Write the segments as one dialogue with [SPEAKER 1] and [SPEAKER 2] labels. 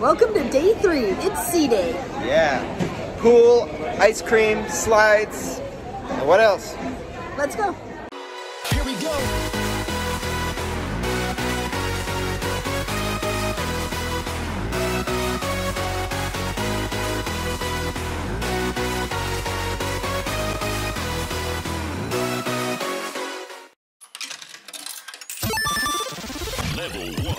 [SPEAKER 1] Welcome to day 3. It's sea day.
[SPEAKER 2] Yeah. Pool, ice cream, slides, and what else?
[SPEAKER 1] Let's go.
[SPEAKER 3] Here we go. Level 1.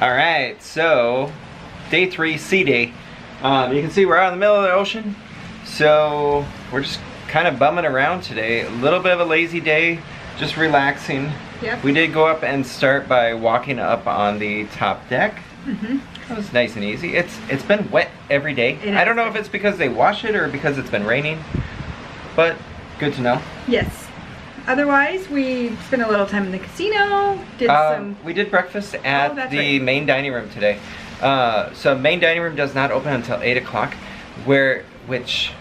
[SPEAKER 2] Alright, so day 3, sea day. You can see we're out in the middle of the ocean, so we're just kind of bumming around today. A little bit of a lazy day, just relaxing.
[SPEAKER 1] Yep.
[SPEAKER 2] We did go up and start by walking up on the top deck. That was nice and easy. It's been wet every day. I don't know if it's because they wash it or because it's been raining, but good to know.
[SPEAKER 1] Yes. Otherwise, we spent a little time in the casino,
[SPEAKER 2] We did breakfast at the main dining room today. So main dining room does not open until 8 o'clock, which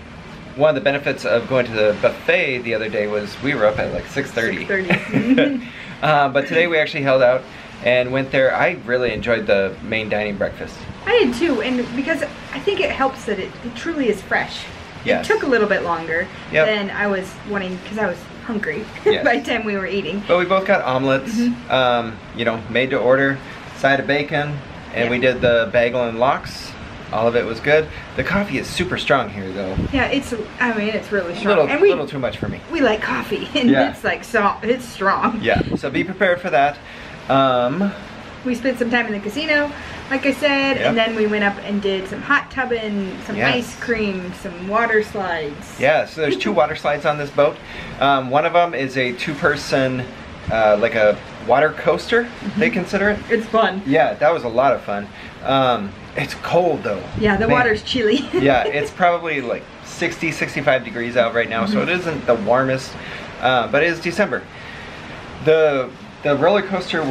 [SPEAKER 2] one of the benefits of going to the buffet the other day was we were up at like 6:30. 6:30. But today we actually held out and went there. I really enjoyed the main dining breakfast.
[SPEAKER 1] I did too, and because I think it helps that it truly is fresh.
[SPEAKER 2] Yes.
[SPEAKER 1] It took a little bit longer
[SPEAKER 2] Yep.
[SPEAKER 1] than I was wanting, because I was hungry
[SPEAKER 2] Yes.
[SPEAKER 1] by the time we were eating.
[SPEAKER 2] But we both got omelets, you know, made to order, side of bacon, and we did the bagel and lox. All of it was good. The coffee is super strong here though.
[SPEAKER 1] Yeah, I mean, it's really strong.
[SPEAKER 2] A little too much for me.
[SPEAKER 1] We like coffee, and it's like, it's strong.
[SPEAKER 2] Yeah, so be prepared for that.
[SPEAKER 1] We spent some time in the casino, like I said, and then we went up and did some hot tubbing, some ice cream, some water slides.
[SPEAKER 2] Yeah, so there's 2 water slides on this boat. One of them is a 2-person, like a water coaster, they consider it.
[SPEAKER 1] It's fun.
[SPEAKER 2] Yeah, that was a lot of fun. It's cold though.
[SPEAKER 1] Yeah, the water's chilly.
[SPEAKER 2] Yeah, it's probably like 60, 65 degrees out right now, so it isn't the warmest, but it is December. The roller coaster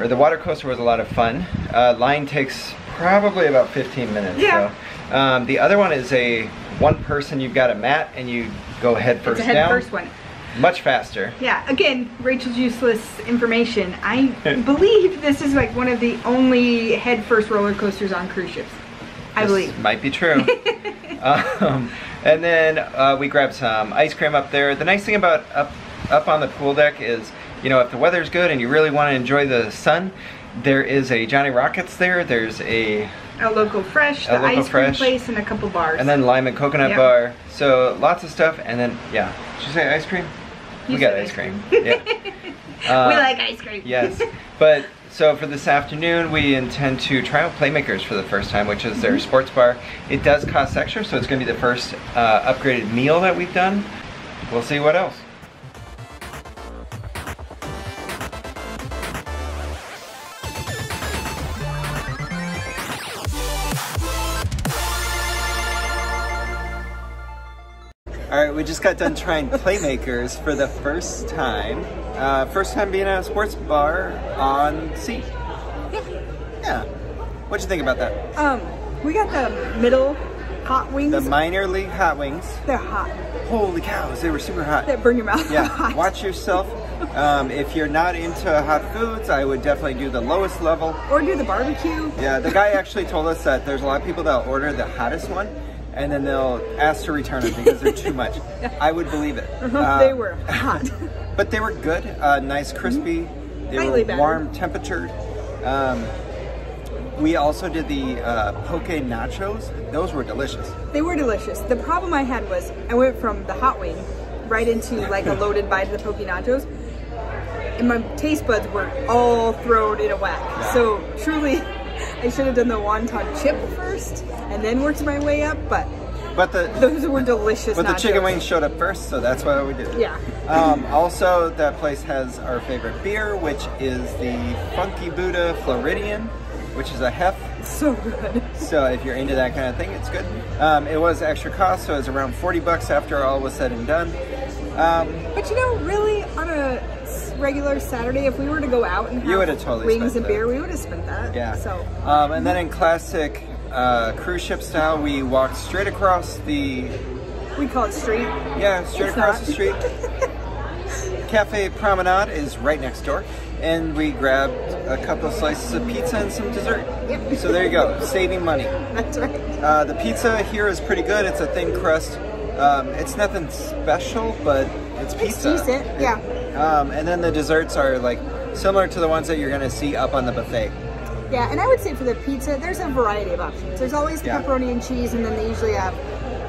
[SPEAKER 2] the water coaster was a lot of fun. Line takes probably about 15 minutes.
[SPEAKER 1] Yeah.
[SPEAKER 2] So, the other one is a 1-person, you've got a mat and you go head first down.
[SPEAKER 1] It's a head first one.
[SPEAKER 2] Much faster.
[SPEAKER 1] Yeah, again, Rachel's useless information. I believe this is like one of the only head first roller coasters on cruise ships. I believe.
[SPEAKER 2] Might be true. And then we grabbed some ice cream up there. The nice thing about up on the pool deck is, you know, if the weather's good and you really want to enjoy the sun, there is a Johnny Rockets there. There's a
[SPEAKER 1] local fresh, the ice cream place, and a couple bars.
[SPEAKER 2] And then lime and coconut bar. So lots of stuff. And then, yeah. Did you say ice cream? We got ice cream. Yeah.
[SPEAKER 1] We like ice cream.
[SPEAKER 2] Yes. But so for this afternoon, we intend to try out Playmakers for the first time, which is their sports bar. It does cost extra, so it's going to be the first upgraded meal that we've done. We'll see what else. Alright, we just got done trying Playmakers for the first time. First time being at a sports bar on sea. Yeah. What'd you think about that?
[SPEAKER 1] We got the middle hot wings.
[SPEAKER 2] The minor league hot wings.
[SPEAKER 1] They're hot.
[SPEAKER 2] Holy cows, they were super hot.
[SPEAKER 1] They burn your mouth.
[SPEAKER 2] Yeah,
[SPEAKER 1] hot.
[SPEAKER 2] watch yourself. If you're not into hot foods, I would definitely do the lowest level.
[SPEAKER 1] Or do the barbecue.
[SPEAKER 2] Yeah, the guy actually told us that there's a lot of people that order the hottest one, and then they'll ask to return it because they're too much. I would believe it.
[SPEAKER 1] They were hot.
[SPEAKER 2] But they were good, nice crispy. They were warm temperatured. We also did the poke nachos. Those were delicious.
[SPEAKER 1] They were delicious. The problem I had was I went from the hot wing right into like a loaded bite of the poke nachos, and my taste buds were all thrown in a whack. Yeah. So truly, I should have done the wonton chip first and then worked my way up, but those were delicious.
[SPEAKER 2] But the chicken wings showed up first, so that's why we did it.
[SPEAKER 1] Yeah.
[SPEAKER 2] Also, that place has our favorite beer, which is the Funky Buddha Floridian, which is a hef.
[SPEAKER 1] So good.
[SPEAKER 2] So if you're into that kind of thing, it's good. It was extra cost, so it was around 40 bucks after all was said and done.
[SPEAKER 1] But you know, really, on a regular Saturday, if we were to go out and have
[SPEAKER 2] totally
[SPEAKER 1] wings and beer, we would have spent that.
[SPEAKER 2] Yeah.
[SPEAKER 1] So.
[SPEAKER 2] And then in classic cruise ship style, we walked straight across the...
[SPEAKER 1] We call it street.
[SPEAKER 2] Yeah, straight across the street. Cafe Promenade is right next door. And we grabbed a couple of slices of pizza and some dessert.
[SPEAKER 1] Yep.
[SPEAKER 2] So there you go, saving money.
[SPEAKER 1] That's right.
[SPEAKER 2] The pizza here is pretty good. It's a thin crust. It's nothing special, but it's pizza.
[SPEAKER 1] It's decent, yeah.
[SPEAKER 2] And then the desserts are like similar to the ones that you're gonna see up on the buffet.
[SPEAKER 1] Yeah, and I would say for the pizza, there's a variety of options. There's always the pepperoni and cheese, and then they usually have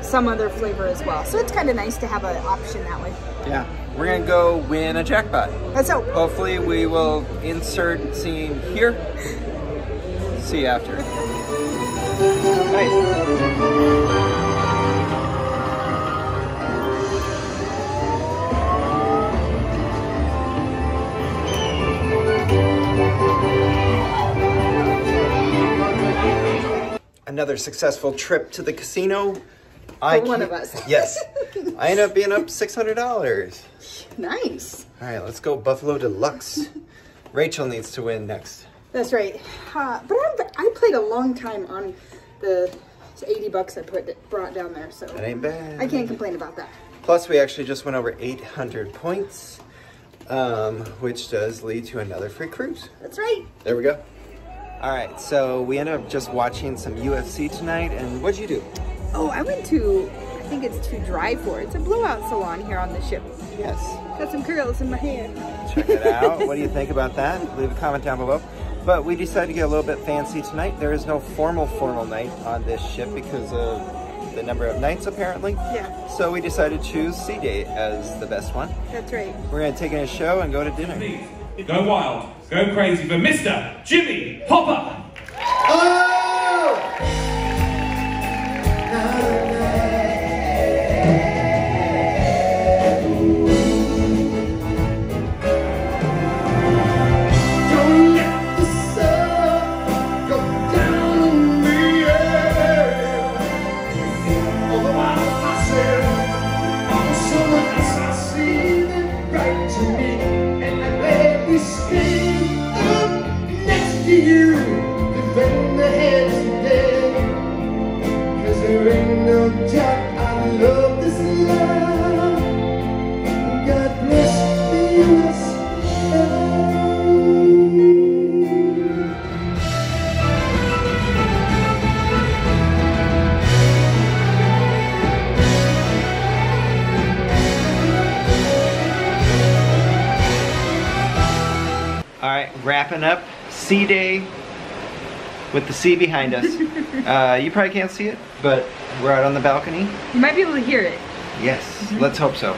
[SPEAKER 1] some other flavor as well. So it's kind of nice to have an option that way.
[SPEAKER 2] Yeah. We're gonna go win a jackpot.
[SPEAKER 1] Let's hope.
[SPEAKER 2] Hopefully we will insert scene here. See you after. Nice. Another successful trip to the casino.
[SPEAKER 1] One of us.
[SPEAKER 2] Yes. I ended up being up $600.
[SPEAKER 1] Nice.
[SPEAKER 2] All right, let's go Buffalo Deluxe. Rachel needs to win next.
[SPEAKER 1] That's right. But I played a long time on the 80 bucks I brought down there, so
[SPEAKER 2] That ain't bad.
[SPEAKER 1] I can't complain about that.
[SPEAKER 2] Plus, we actually just went over 800 points, which does lead to another free cruise.
[SPEAKER 1] That's right.
[SPEAKER 2] There we go. All right, so we ended up just watching some UFC tonight, and what'd you do?
[SPEAKER 1] Oh, I went to, I think it's to drive for. It's a blowout salon here on the ship.
[SPEAKER 2] Yes.
[SPEAKER 1] Got some curls in my hair.
[SPEAKER 2] Check it out. What do you think about that? Leave a comment down below. But we decided to get a little bit fancy tonight. There is no formal night on this ship because of the number of nights, apparently.
[SPEAKER 1] Yeah.
[SPEAKER 2] So we decided to choose Sea Day as the best one.
[SPEAKER 1] That's right.
[SPEAKER 2] We're going to take in a show and go to dinner.
[SPEAKER 4] Please, go wild, go crazy for Mr. Jimmy Hopper.
[SPEAKER 3] Oh! Don't let the sun go down on me, yeah. Otherwise I said, I'm someone else I see them right to me, and I let me stay up next to you, defend the hands today, 'cause there ain't no doubt I love this love. God bless the USA.
[SPEAKER 2] All right, wrapping up Sea Day with the sea behind us. You probably can't see it, but we're out on the balcony.
[SPEAKER 1] You might be able to hear it.
[SPEAKER 2] Yes, let's hope so.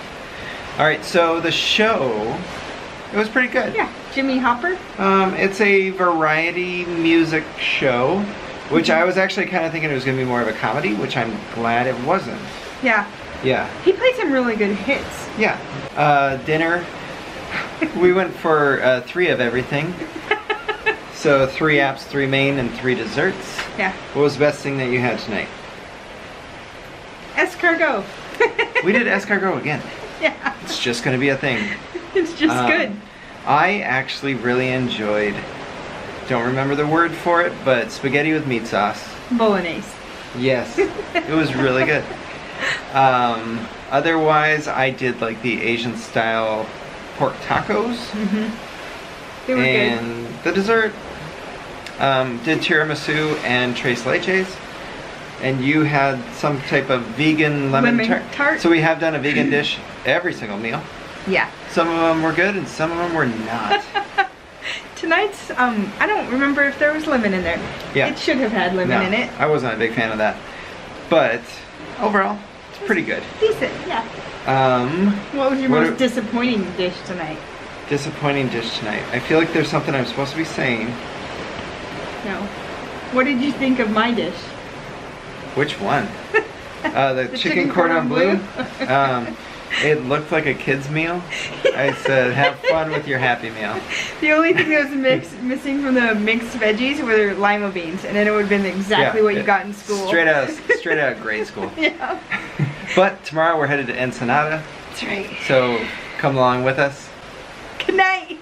[SPEAKER 2] All right, so the show, it was pretty good.
[SPEAKER 1] Yeah, Jimmy Hopper.
[SPEAKER 2] It's a variety music show, which I was actually kind of thinking it was going to be more of a comedy, which I'm glad it wasn't.
[SPEAKER 1] Yeah.
[SPEAKER 2] Yeah.
[SPEAKER 1] He played some really good hits.
[SPEAKER 2] Yeah. Dinner, we went for 3 of everything. So 3 apps, 3 main, and 3 desserts.
[SPEAKER 1] Yeah.
[SPEAKER 2] What was the best thing that you had tonight?
[SPEAKER 1] Escargot.
[SPEAKER 2] We did escargot again.
[SPEAKER 1] Yeah.
[SPEAKER 2] It's just going to be a thing.
[SPEAKER 1] It's just good.
[SPEAKER 2] I actually really enjoyed, don't remember the word for it, but spaghetti with meat sauce.
[SPEAKER 1] Bolognese.
[SPEAKER 2] Yes, it was really good. Otherwise, I did like the Asian style pork tacos.
[SPEAKER 1] They were good.
[SPEAKER 2] And the dessert, did tiramisu and tres leches. And you had some type of vegan lemon tart. So we have done a vegan dish every single meal.
[SPEAKER 1] Yeah.
[SPEAKER 2] Some of them were good and some of them were not.
[SPEAKER 1] Tonight's, I don't remember if there was lemon in there.
[SPEAKER 2] Yeah.
[SPEAKER 1] It should have had lemon in it.
[SPEAKER 2] I wasn't a big fan of that. But overall, it's pretty good.
[SPEAKER 1] Decent, yeah. What was your most disappointing dish tonight?
[SPEAKER 2] Disappointing dish tonight. I feel like there's something I'm supposed to be saying.
[SPEAKER 1] No. What did you think of my dish?
[SPEAKER 2] Which one? The chicken cordon bleu. It looked like a kid's meal. I said, have fun with your Happy Meal.
[SPEAKER 1] The only thing that was missing from the mixed veggies were lima beans, and then it would have been exactly what you got in school.
[SPEAKER 2] Straight out of grade school.
[SPEAKER 1] Yeah.
[SPEAKER 2] But tomorrow we're headed to Ensenada.
[SPEAKER 1] That's right.
[SPEAKER 2] So come along with us.
[SPEAKER 1] Good night.